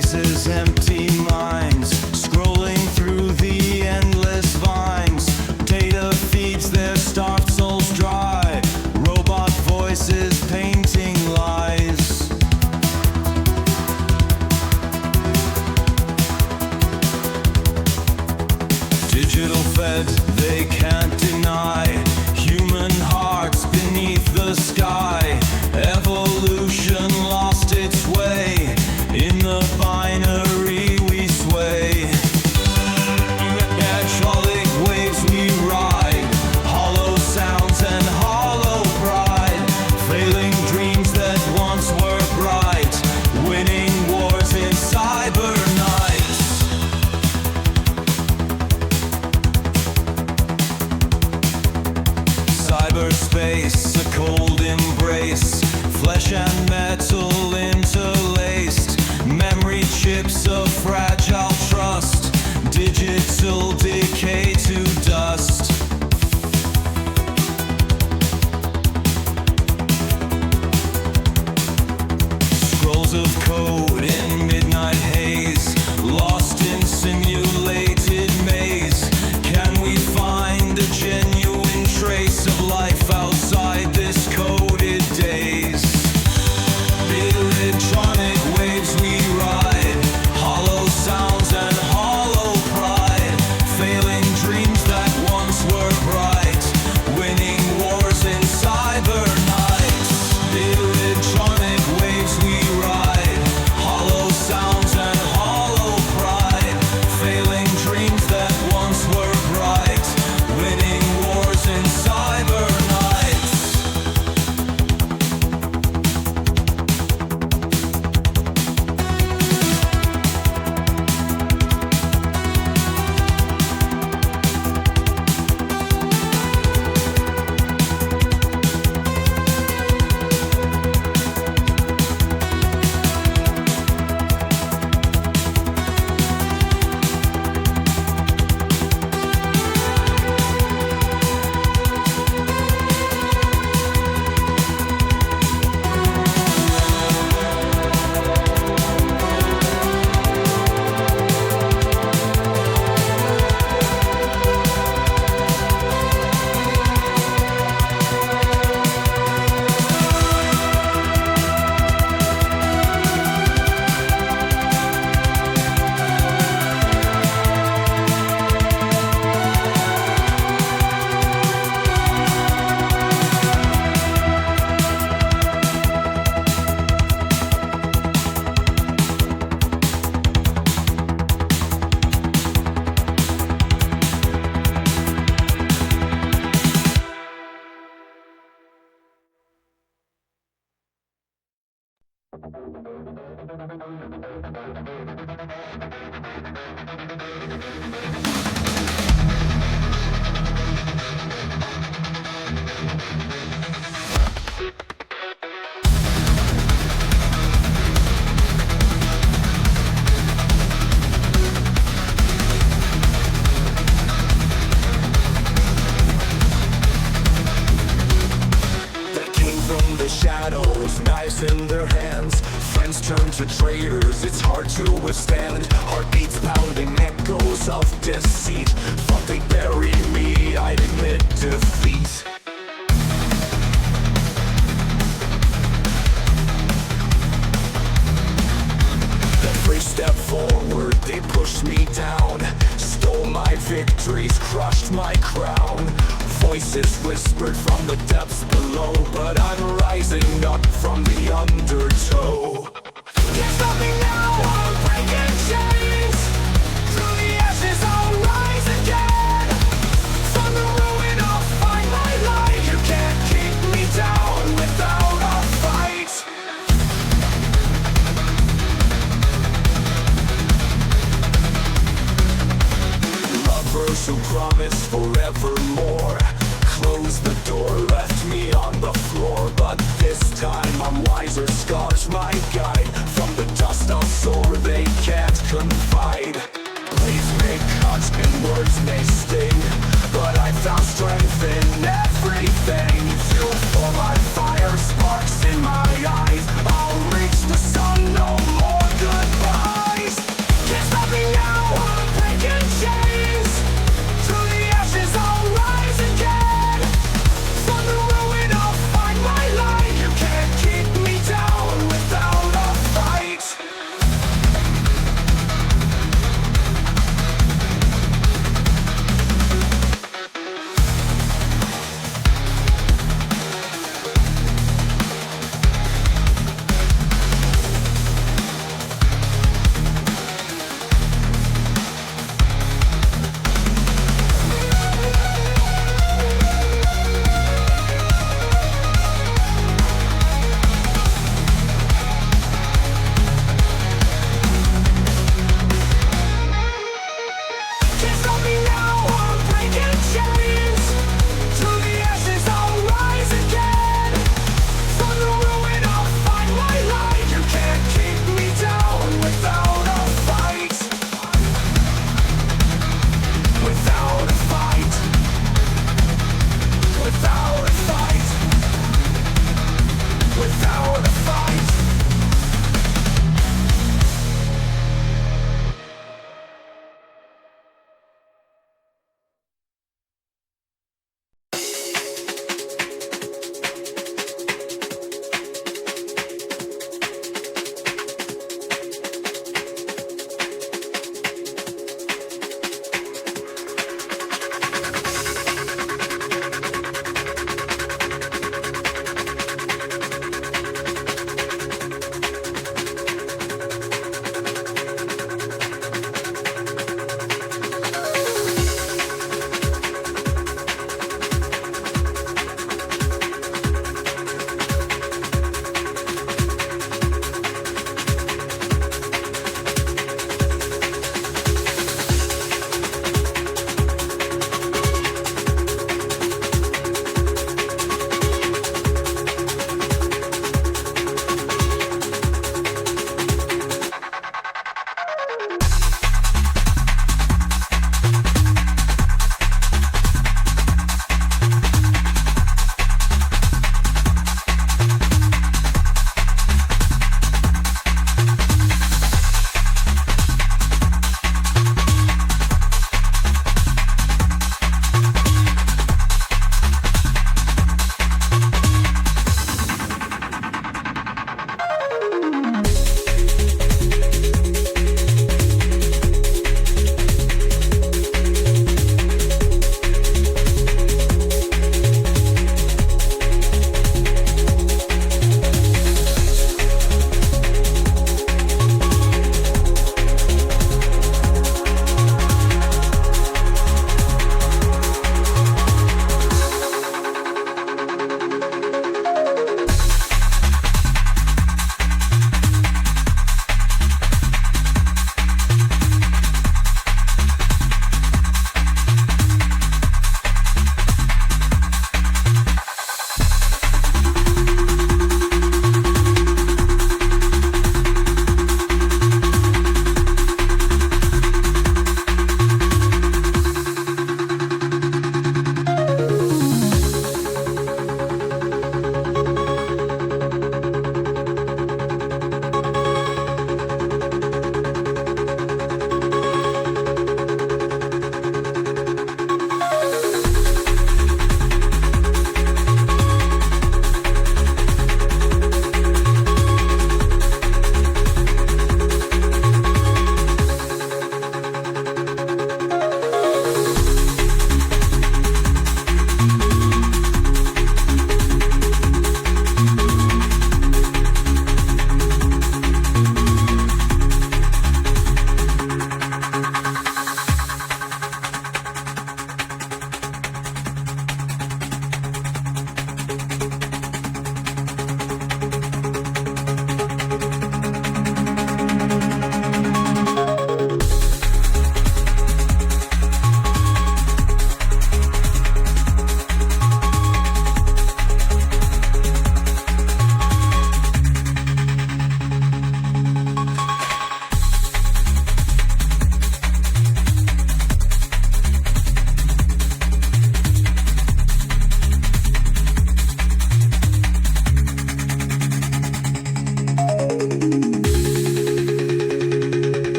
faces, empty minds, scrolling through the endless vines. Data feeds their starved souls dry. Robot voices painting lies. Digital fed, they can't deny. Human hearts beneath the sky. Evolution lost its way. In the binary we sway. Hydraulic waves we ride. Hollow sounds and hollow pride. Failing dreams that once were bright. Winning wars in cyber nights. Cyberspace, a cold embrace. Flesh and metal interlaced. Memory chips of fragile trust. Digital decay to dust. Scrolls of code in midnight haze. Lost in simulated maze. Can we find a genuine trace of life outside this coded daze? Electronic waves we ride. Hollow sounds and hollow pride. Failing dreams that once were bright. Winning wars in cyber nights. Electronic waves we ride. Hollow sounds and hollow pride. Failing dreams that once were bright. Winning wars in cyber nights. Shadows, knives in their hands. Friends turn to traitors, it's hard to withstand. Heartbeats pounding, echoes of deceit. Thought they buried me, I'd admit defeat. Every step forward, they pushed me down. Stole my victories, crushed my crown. Voices whispered from the depths below, but I'm rising up from the undertow. Can't stop me now, I'm breaking chains. Through the ashes I'll rise again. From the ruin I'll find my light. You can't keep me down without a fight. Lovers who promise forevermore closed the door, left me on the floor. But this time I'm wiser, scars my guide. From the dust I'll soar, they can't confide. Blades may cut and words may sting, but I found strength in everything. Fuel for my fire, sparks in my eyes. I'll reach the sun, no more goodbye.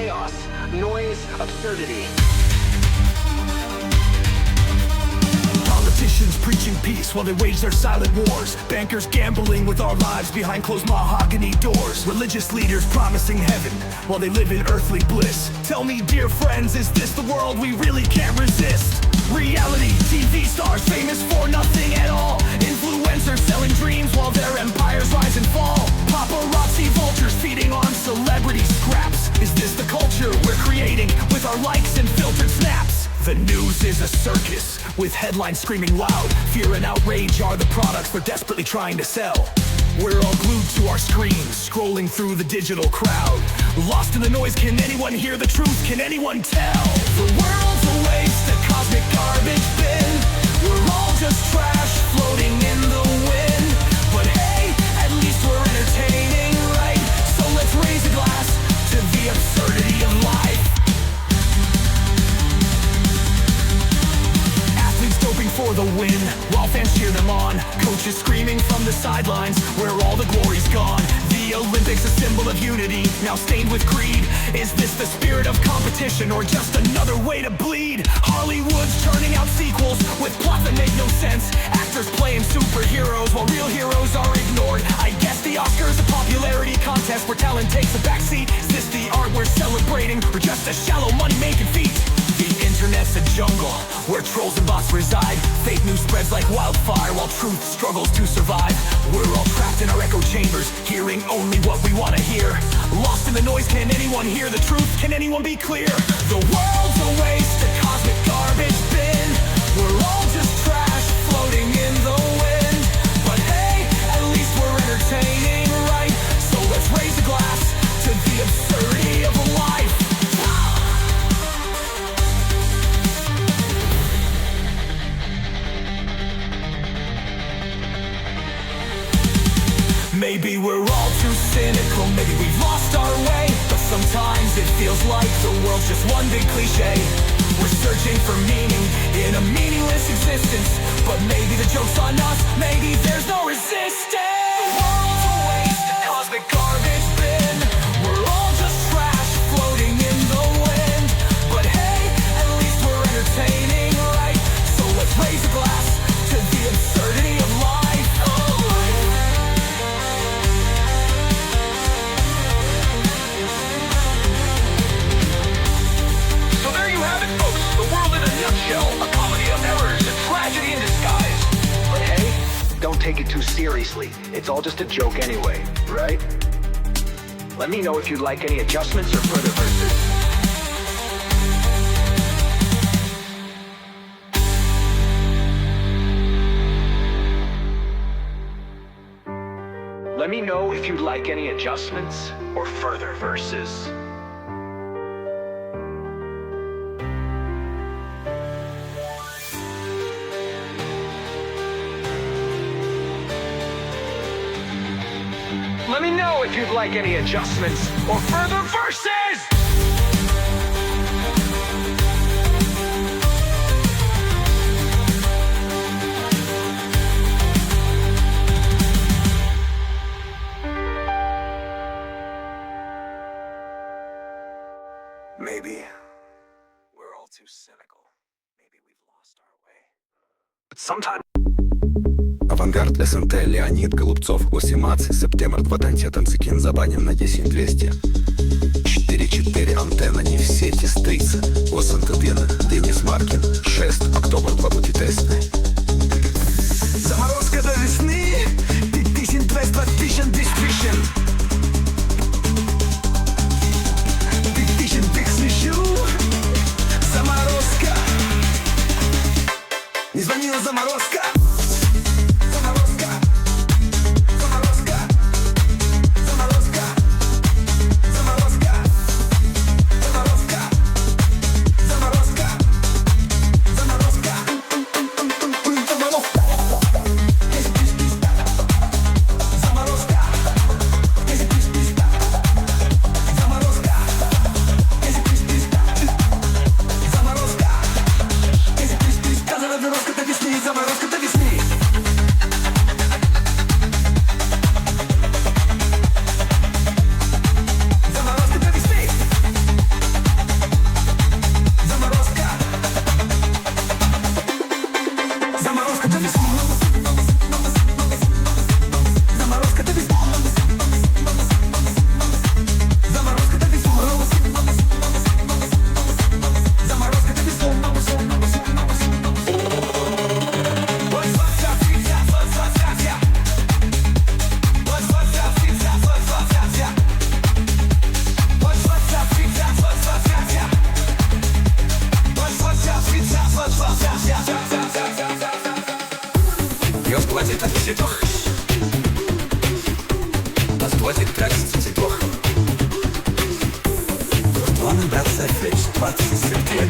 chaos, noise, absurdity. Politicians preaching peace while they wage their silent wars. Bankers gambling with our lives behind closed mahogany doors. Religious leaders promising heaven while they live in earthly bliss. Tell me, dear friends, is this the world we really can't resist? Reality TV stars famous for nothing at all. Influencers selling dreams while their empires rise and fall. Paparazzi vultures feeding on celebrity scraps. Is this the culture we're creating with our likes and filtered snaps? The news is a circus with headlines screaming loud. Fear and outrage are the products they're desperately trying to sell. We're all glued to our screens, scrolling through the digital crowd. Lost in the noise, can anyone hear the truth? Can anyone tell? The world's a waste, a cosmic garbage bin. We're all just trash floating in the wind. But hey, at least we're entertaining, right? So let's raise a glass to the absurdity of life. Athletes doping for the win, while fans cheer them on. Coaches screaming from the sidelines, where all the glory's gone. The Olympics, a symbol of unity, now stained with greed. Is this the spirit of competition, or just another way to bleed? Hollywood's churning out sequels with plots that make no sense. Actors playing superheroes while real heroes are ignored. I guess the Oscars a popularity contest where talent takes a backseat. Is this the art we're celebrating, or just a shallow money-making feat? The internet's a jungle where trolls and bots reside. Fake news spreads like wildfire while truth struggles to survive. We're all trapped in our echo chambers, hearing only what we want to hear. Lost in the noise, can anyone hear the truth? Can anyone be clear? The world's a waste, a cosmic garbage bin. We're all just trash floating in the wind. But hey, at least we're entertaining, right? So let's raise a glass to the absurdity of life. Maybe we're all too cynical, maybe we've lost our way. But sometimes it feels like the world's just one big cliche. We're searching for meaning in a meaningless existence. But maybe the joke's on us, maybe there's no resistance. The world's a waste, a cosmic garbage bin. We're all just trash floating in the wind. But hey, at least we're entertaining, right? So let's raise a glass to the absurdity of life. A comedy of errors, a tragedy in disguise. But hey, don't take it too seriously. It's all just a joke anyway, right? Let me know if you'd like any adjustments or further verses. Let me know if you'd like any adjustments or further verses. Let me know if you'd like any adjustments or further verses! Maybe we're all too cynical. Maybe we've lost our way. But sometimes... Авангард, СНТ, Леонид, Голубцов, 18, септембр, 20, Танцикин, забанен на 10-200. 4-4, антенна, не в сети, стрица. Осантедина, Денис Маркин, 6, октобер, 2 бути тесни. Заморозка до весны, 5200 distribution. 5000 тых смешу. Заморозка. Не звонила заморозка. это вздох. Возводит трясется цветок. Планы браться флеш 20 лет.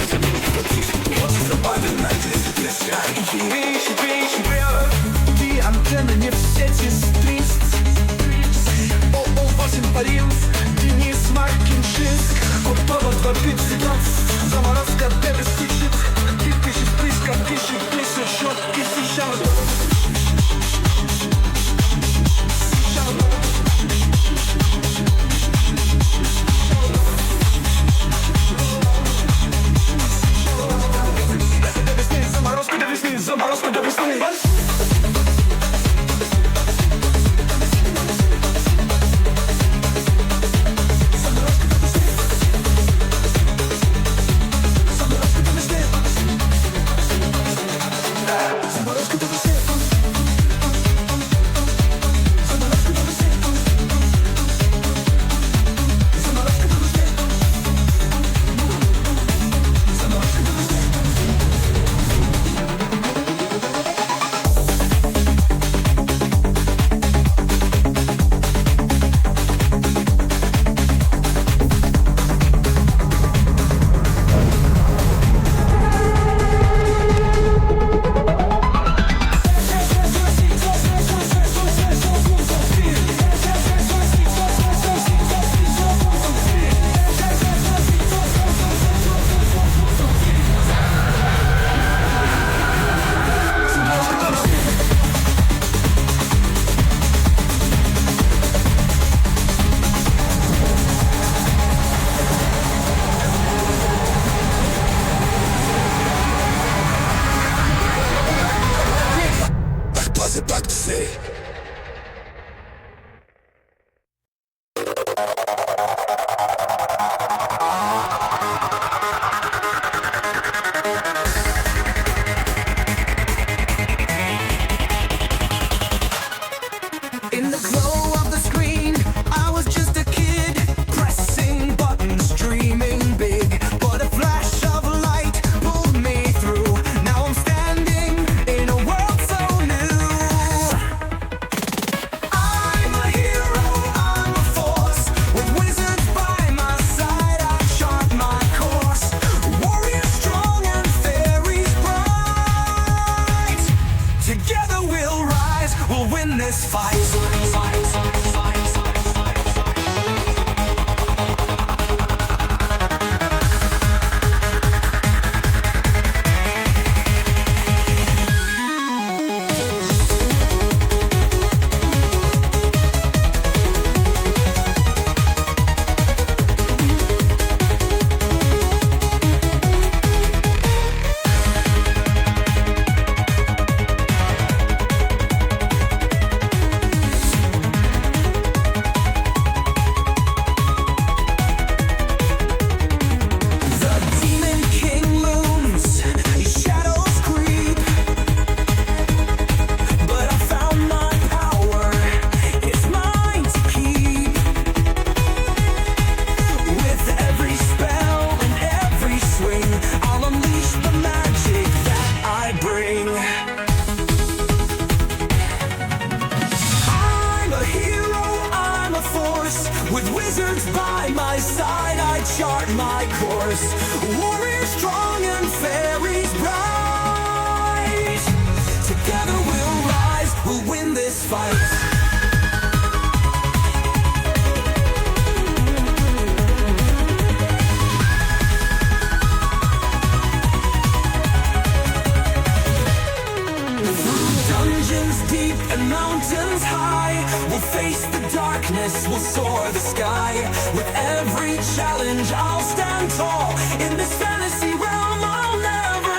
Вот забавен на 10 лет. Die Antenne nie w sieci strist. O8 Paris, Денис Маркинчиск. Готово 2-5 заморозка 9 тысяч. 2000 близко, 1000 ближе, счет 1000. Заморозку до весны. In the glow of the screen, I was just a kid, pressing buttons, dreaming big. But a flash of light pulled me through. Now I'm standing in a world so new. I'm a hero, I'm a force. With wizards by my side, I chart my course. Warriors strong and fairies bright. Together we'll rise, we'll win this fight. With wizards by my side, I chart my course. Warriors strong and fairies bright. Together we'll rise, we'll win this fight. And mountains high, we'll face the darkness, we'll soar the sky. With every challenge, I'll stand tall. In this fantasy realm, I'll never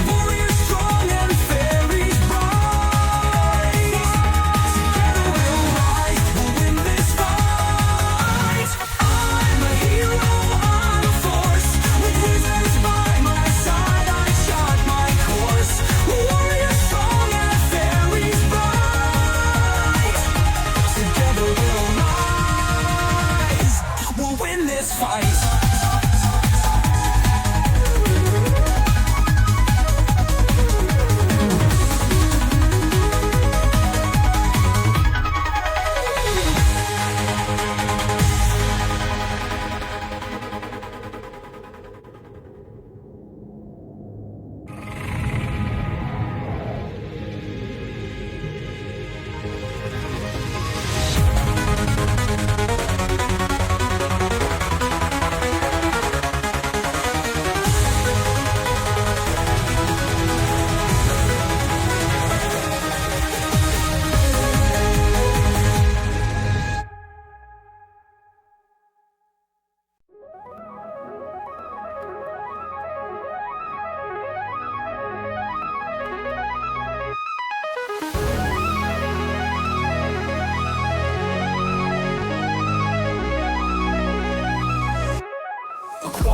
Warriors strong and fairies bright.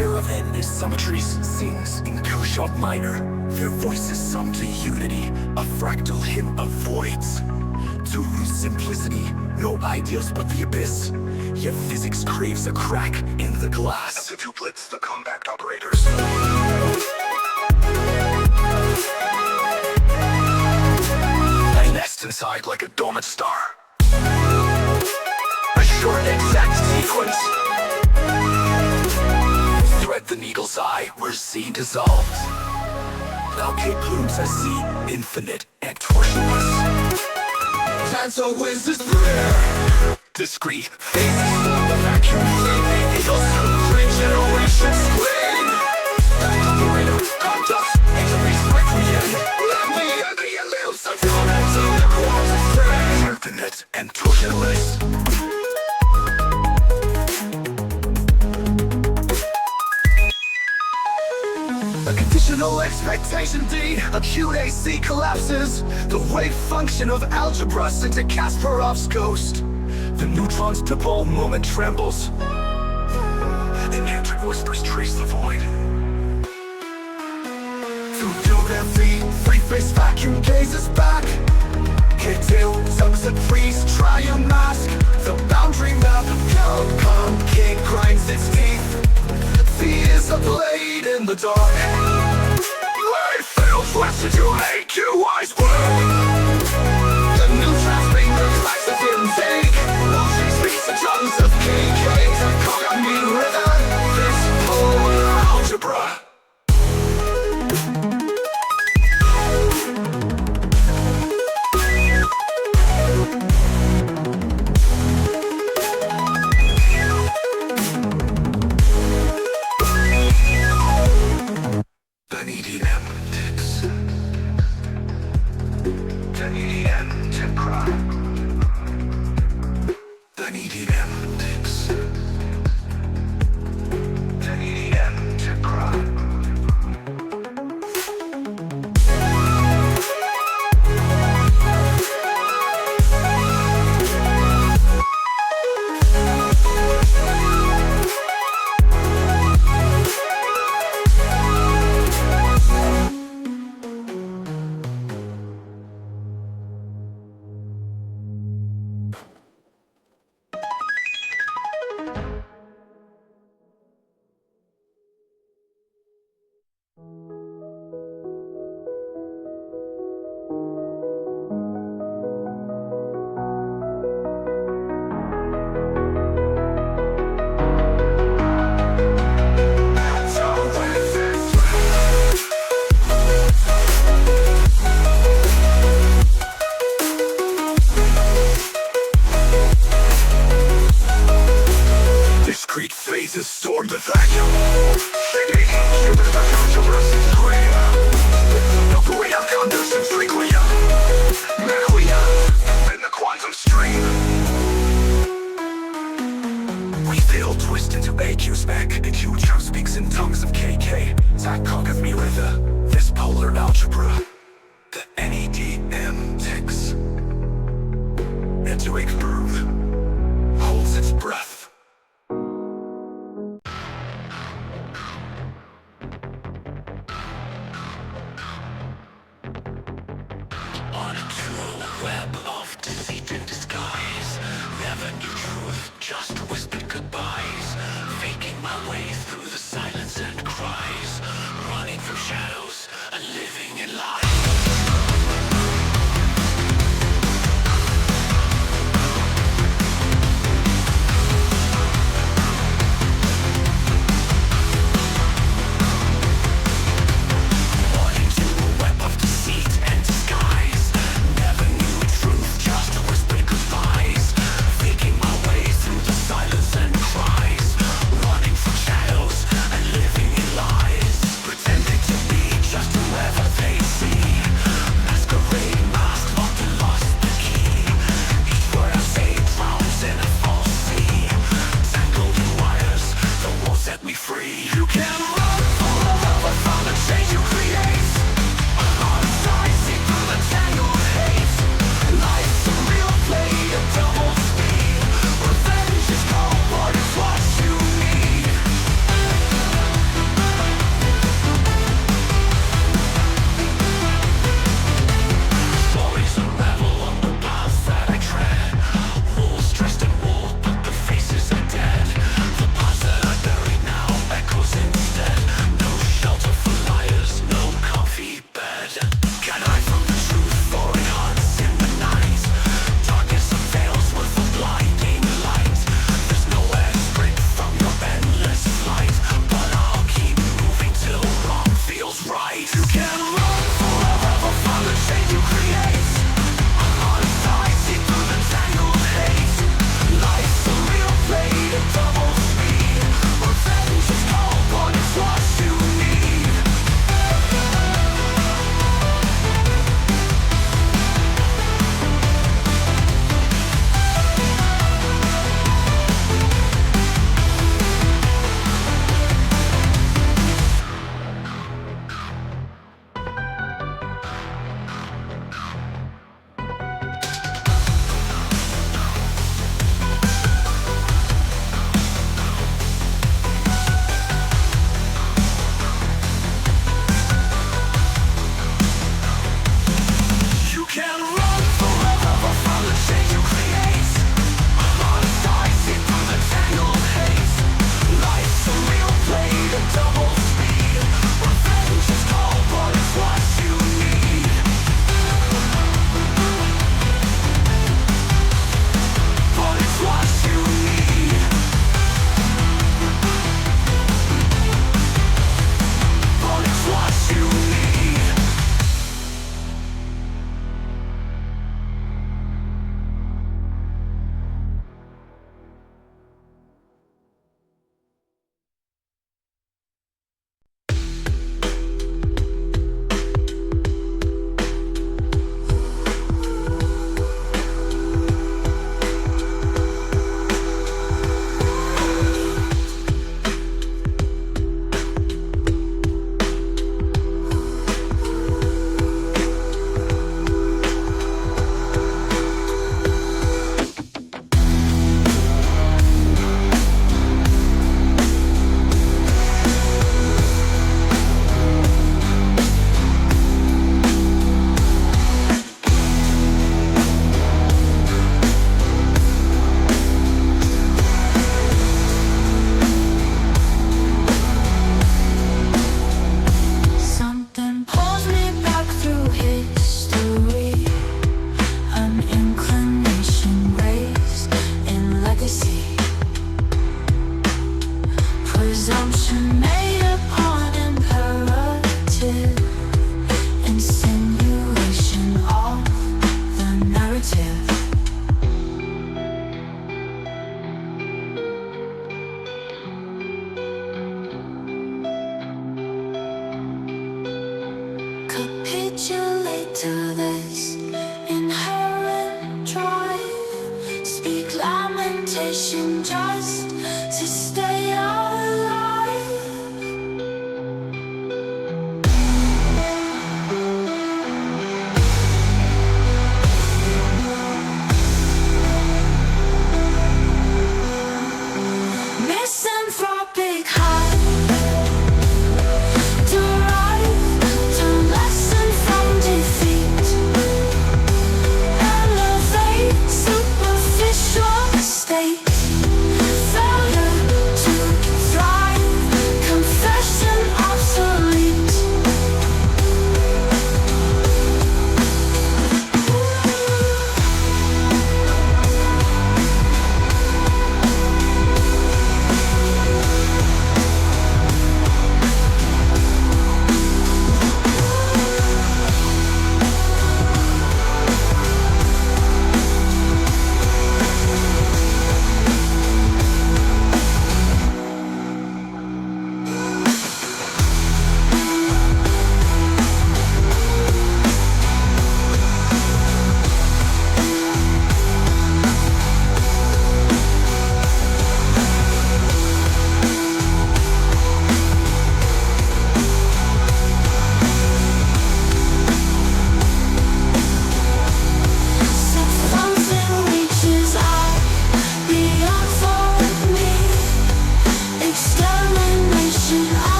choir of endless symmetries sings in Q-sharp minor. Their voices sum to unity, a fractal hymn of voids. To lose simplicity, no ideals but the abyss. Yet physics craves a crack in the glass. The duplets, the compact operators. I nest inside like a dormant star. A short exact sequence. Thread the needle's eye where Z dissolves. Bouquet blooms I see, infinite and torsionless. Tanto is this prayer. Discrete phases form the vacuum. It also regeneration swing. Operator, conduct, entries requiem. Let me agree a little subcomponents of the quantum. Infinite and torsionless. A conditional expectation D, acute AC collapses. The wave function of algebra sent to Kasparov's ghost. The neutron's dipole moment trembles. Electric whispers trace the void. Through doomed empty, three-phase vacuum gazes back. K2 tugs and freeze, try a mask. The boundary map, Calcom King grinds its teeth. V is a blade in the dark. Blade fails less to make you wise work. The new transmitting reflects its intake. Watching speaks the tongues of KKs and Kogami River. This whole algebra. Discrete phases storm the vacuum. Shady, human algebra scream. Operate out conditions frequia. Maquia, in the quantum stream. We fail twist into AQ spec. AQ chunk speaks in tongues of KK. Zach of me with this polar algebra. The NEDM ticks. Into a groove. Holds its breath. On a true web of deceit and disguise, never knew truth, just whispered goodbyes. Faking my way through the silence and cries, running from shadows and living in lies. inclination raised in legacy, presumption made upon imperative, insinuation of the narrative. Capitulate to this inherent drive. Speak lamentation just to stay alive. Misanthropic high.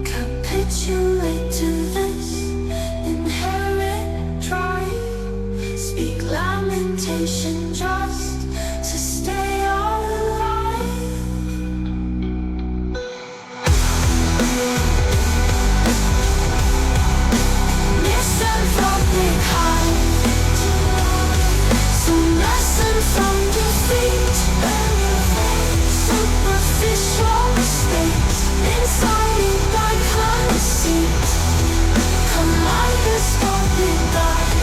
Capitulate to this inherent drive. Speak lamentation just to stay alive. Misanthropic high. Some lesson from defeat. Superficial mistakes inside by conceit. Kaleidoscopic dive.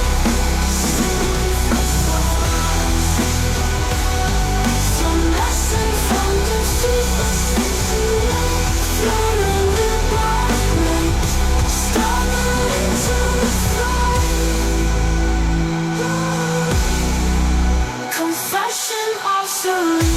Some lesson from defeat. Floating in black light. Stumbling to the flight. Confession obsolete.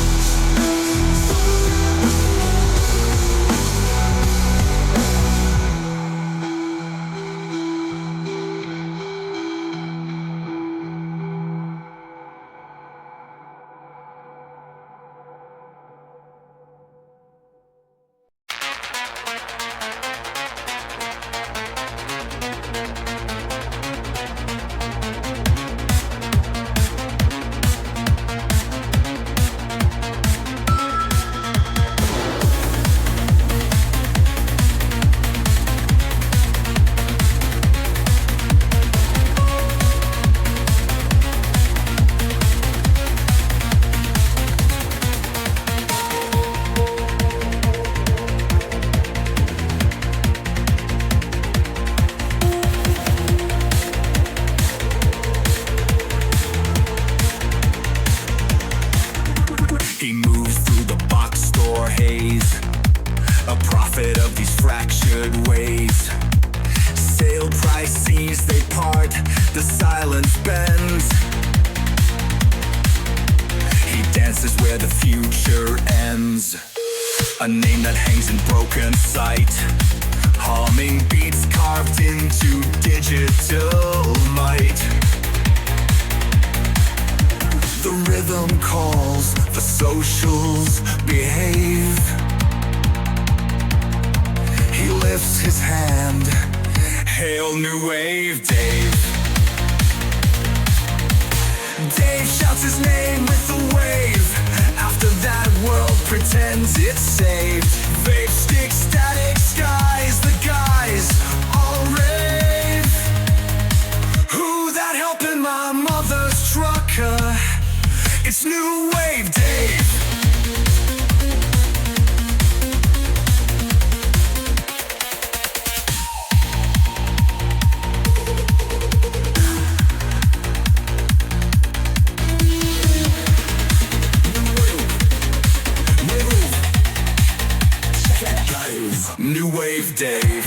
He moves through the box store haze, a prophet of these fractured ways. Sale price scenes they part, the silence bends. He dances where the future ends. A name that hangs in broken sight, humming beats carved into digital might. The rhythm calls, the socials behave. He lifts his hand, hail new wave Dave. Dave shouts his name with a wave. After that world pretends it's saved. Vape stick, static skies, the guys all rave. Who that helping my mother's trucker? It's new wave Dave. New wave Dave.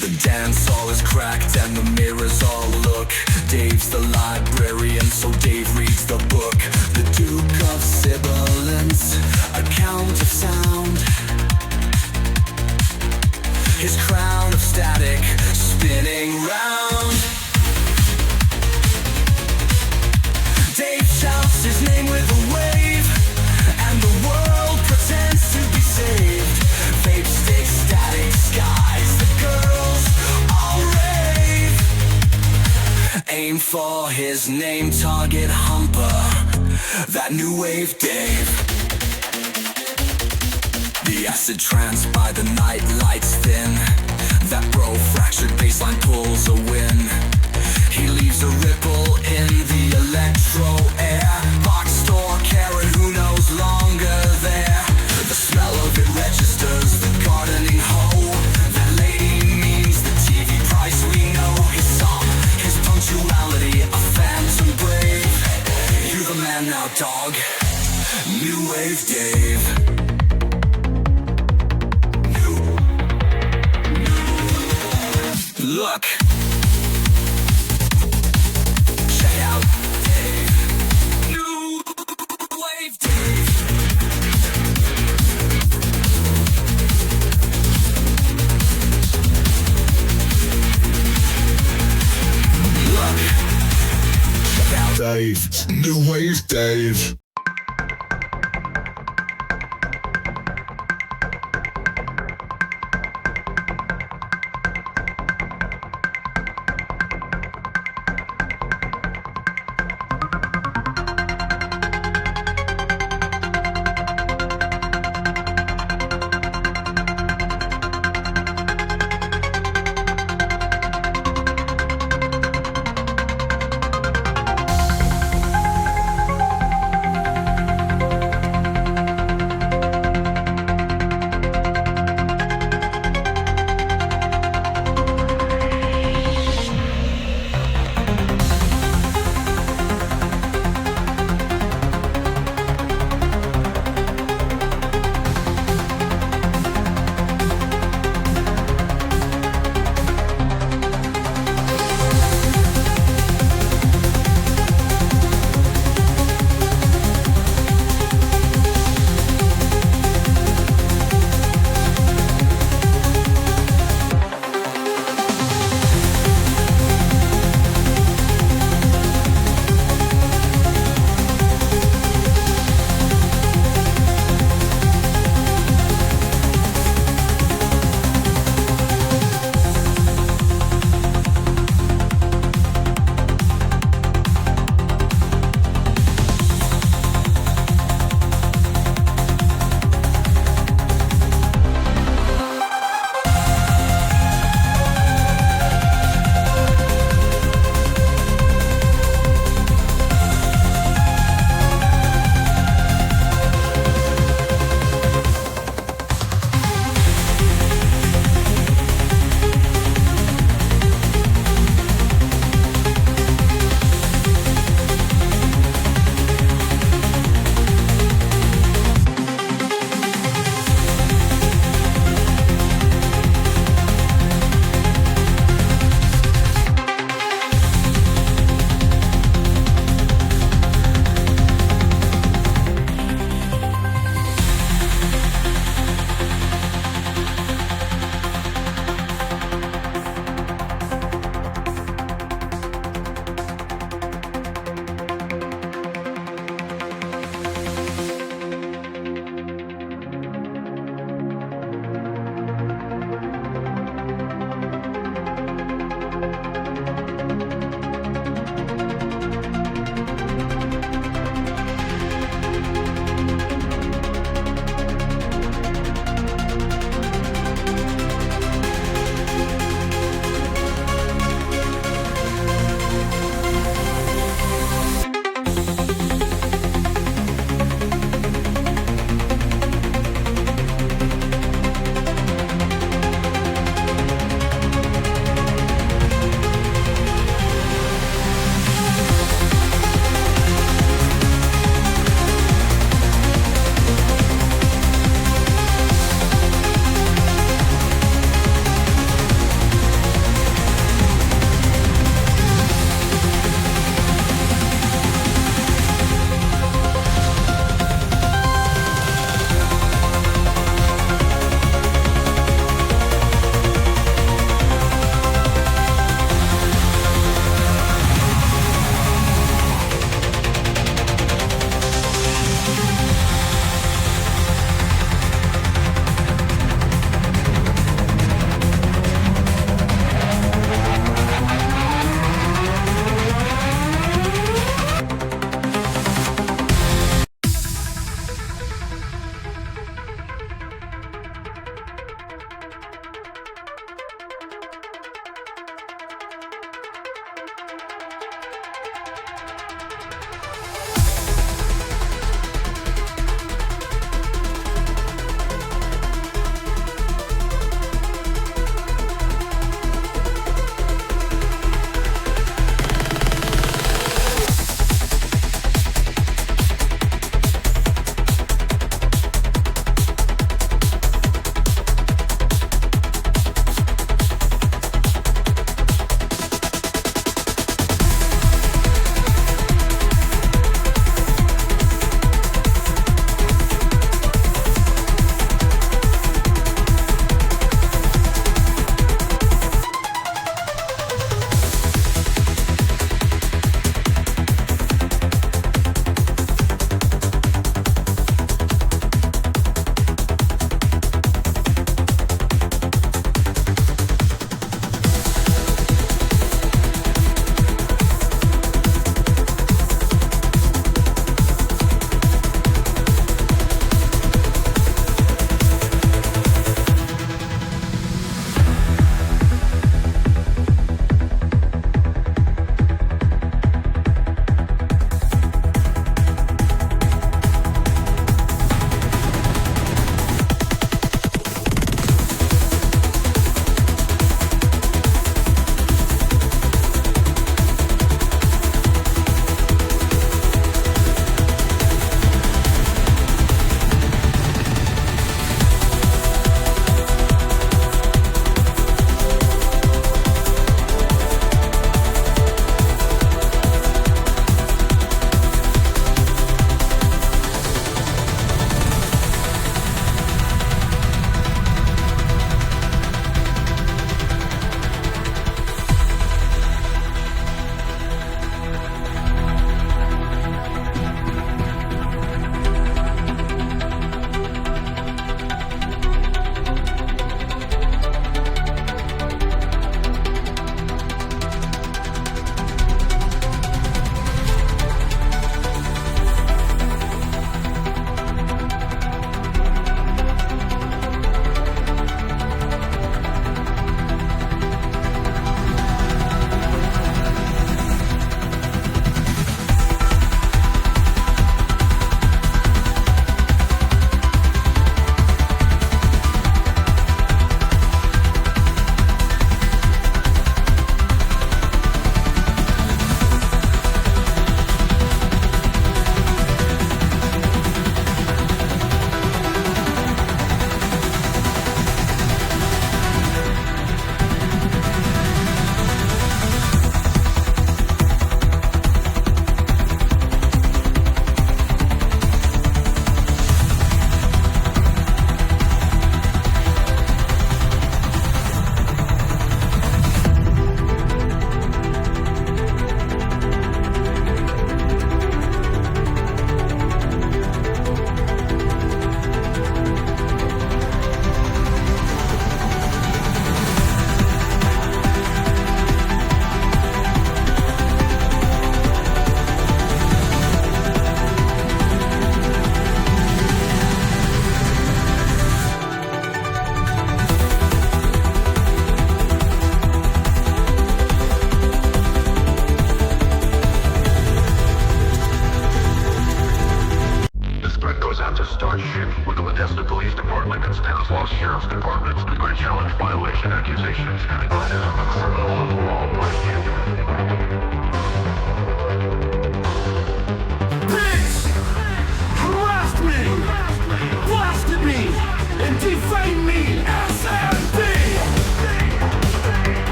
The dance hall is cracked and the mirrors all look. Dave's the librarian, so Dave reads the book. The Duke of Sibilance, account of sound. His crown of static spinning round. Dave shouts his name with a wave, and the world pretends to be saved. Vape stick, static skies, the girls all rave. Aim for his name, target humper, that new wave Dave. The acid trance by the night lights thin. That bro fractured baseline pulls a win. He leaves a ripple in the electro air. Box store Karen, who knows longer there. The smell of it registers the gardening hoe. That lady means the TV price we know. His song, his punctuality, a phantom brave. You the man now, dog. New wave Dave. Look. Check out Dave. New wave Dave. Look. Check out Dave, new wave Dave.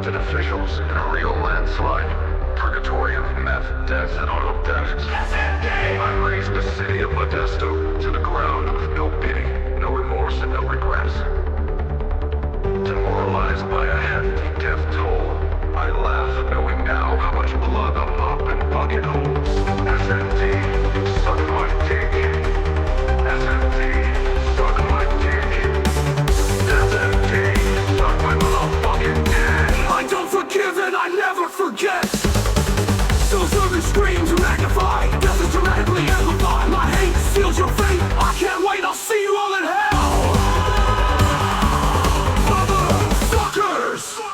elected officials in a real landslide. Purgatory of meth, deaths, and auto thefts. I razed the city of Modesto to the ground with no pity, no remorse, and no regrets. Demoralized by a hefty death toll, I laugh knowing now how much blood a mop and bucket holds. SMT, suck my dick. SMT, suck my dick. SMT, suck my motherfucking dick. I don't forgive and I never forget. Still serving screams and magnify. Death is dramatically amplified. My hate seals your fate. I can't wait, I'll see you all in hell. Motherfuckers!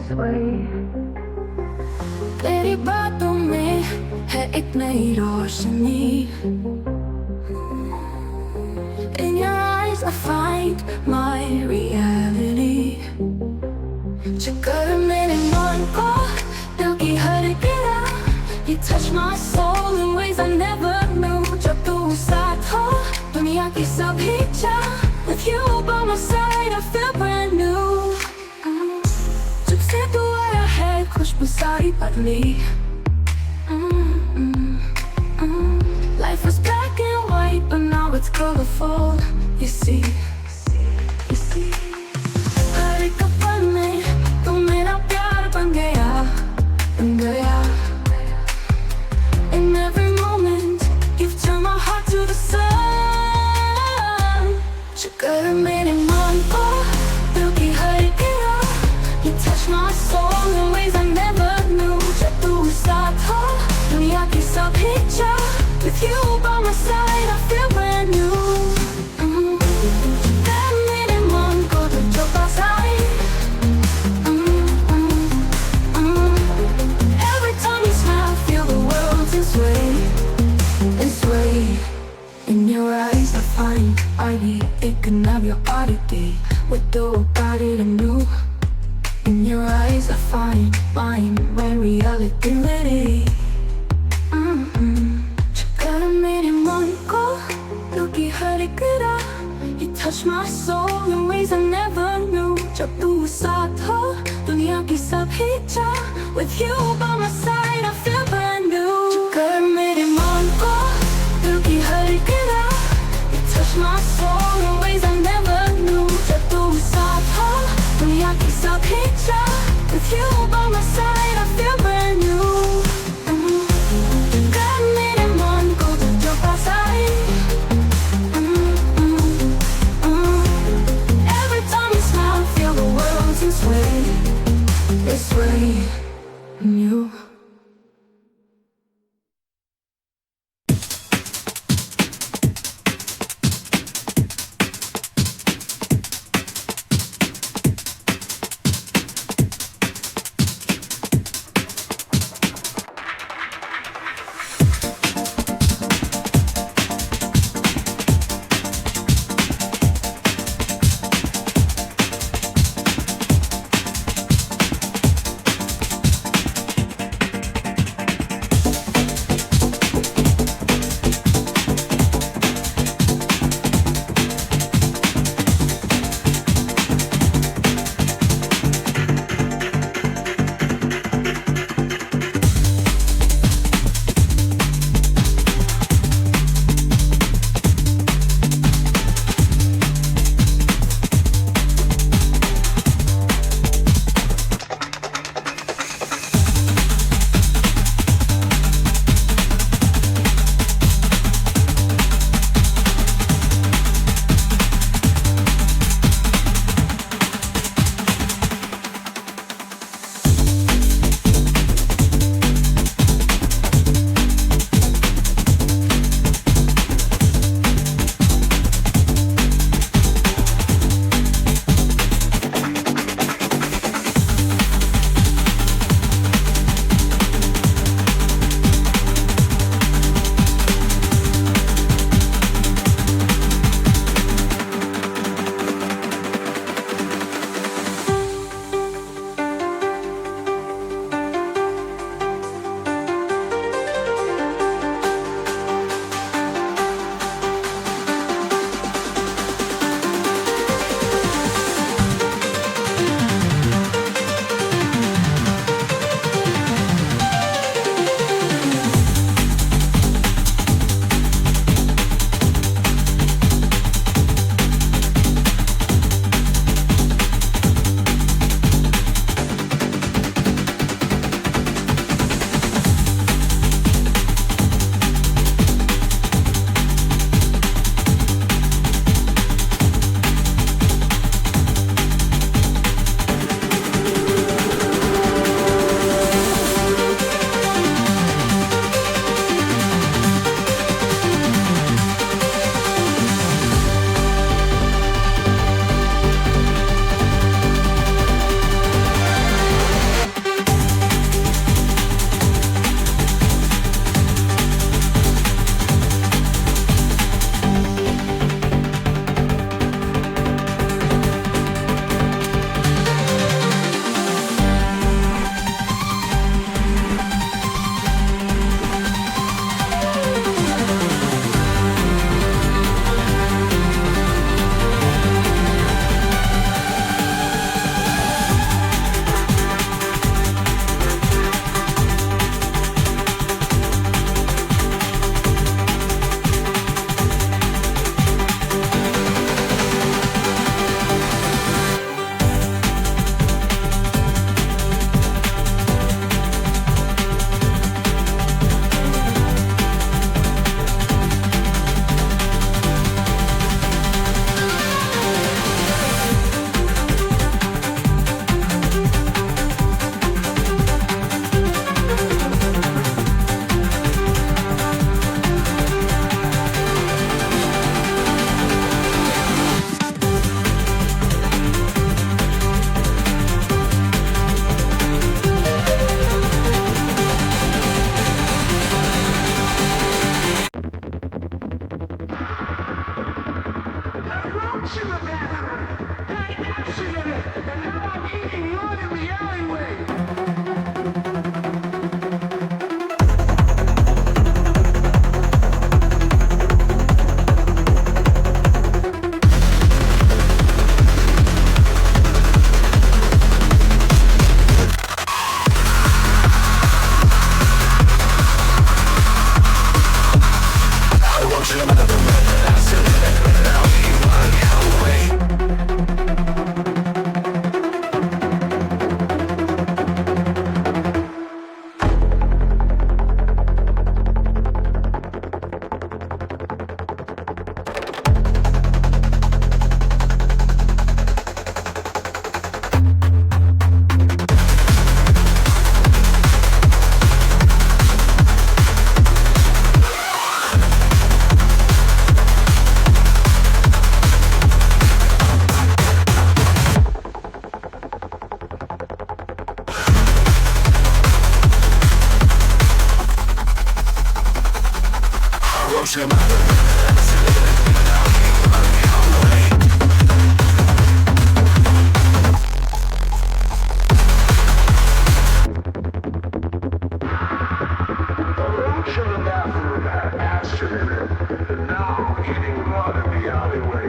sway. तेरी बातों में है एक Nai Roshni. In your eyes I find my reality. चक्कर मेरे मन को दिल की हर गिरा. You touch my soul in ways I never knew. जब तू साथ हो दुनिया की सभी चाह. With you by my side I feel brand new. जब से तू आया है खुशबू सारी बदली. Life was black and white but now it's colorful. You see, you see. हर एक पल में तू मेरा प्यार बन गया, बन गया. In every moment you've turned my heart to the sun. चक्कर मेरे मन को दिल की हर गिरा. You touch my soul in ways I never knew. जब तू साथ हो दुनिया की सभी चाह. With you by my side I feel brand new. चक्कर मेरे मन को दिल जो पास आई. Every time you smile I feel the world in sway, in sway. In your eyes I find I need it can have your oddity. With the about it anew. In your eyes I find mine when reality. चक्कर मेरे मन को दिल की हर एक गिरा. You touch my soul in ways I never knew. जब तू साथ हो दुनिया की सभी चाह. With you by my side I feel brand new. चक्कर मेरे मन को दिल की हर एक गिरा. You touch my soul in ways I never knew. जब तू साथ हो दुनिया की सभी चाह. With you by my side I feel brand new. चक्कर मेरे मन को दिल जो पास आई. Every time you smile I feel the world's in sway, in sway. You. Should have bathroom had acid in it, and now I'm eating blood in the alleyway.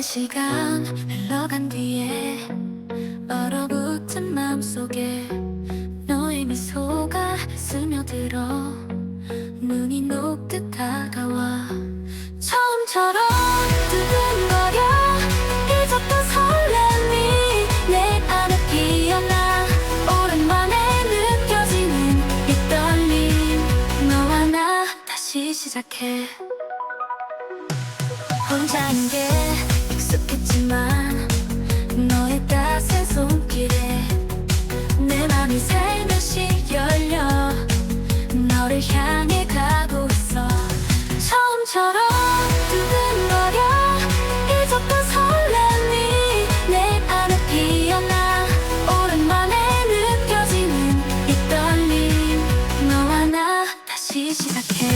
시간 흘러간 뒤에 얼어붙은 마음속에 너의 미소가 스며들어 눈이 녹듯 다가와 처음처럼 두근거려 잊었던 설렘이 내 안에 피어나 오랜만에 느껴지는 이 떨림 너와 나 다시 시작해 혼자인 게 익숙했지만 너의 따스한 손길에 내 맘이 살며시 열려 너를 향해 가고 있어 처음처럼 두근거려 잊었던 설렘이 내 안에 피어나 오랜만에 느껴지는 이 떨림 너와 나 다시 시작해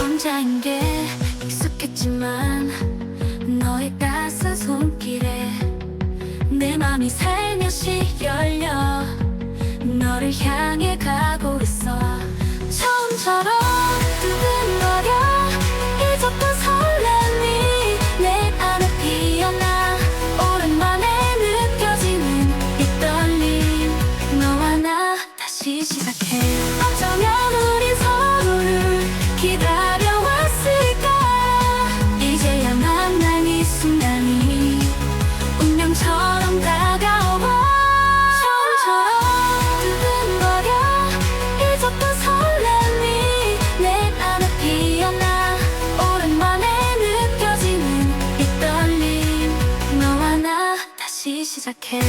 혼자인 게 익숙했지만 너의 따스한 손길에 내 맘이 살며시 열려 너를 향해 가고 있어 처음처럼 두근거려 잊었던 설렘이 내 안에 피어나 오랜만에 느껴지는 이 떨림 너와 나 다시 시작해 어쩌면 우린 서로를 기다려왔을까 이제야 만난 이 순간이 운명처럼 다가와 처음처럼 두근거려 잊었던 설렘이 내 안에 피어나 오랜만에 느껴지는 이 떨림 너와 나 다시 시작해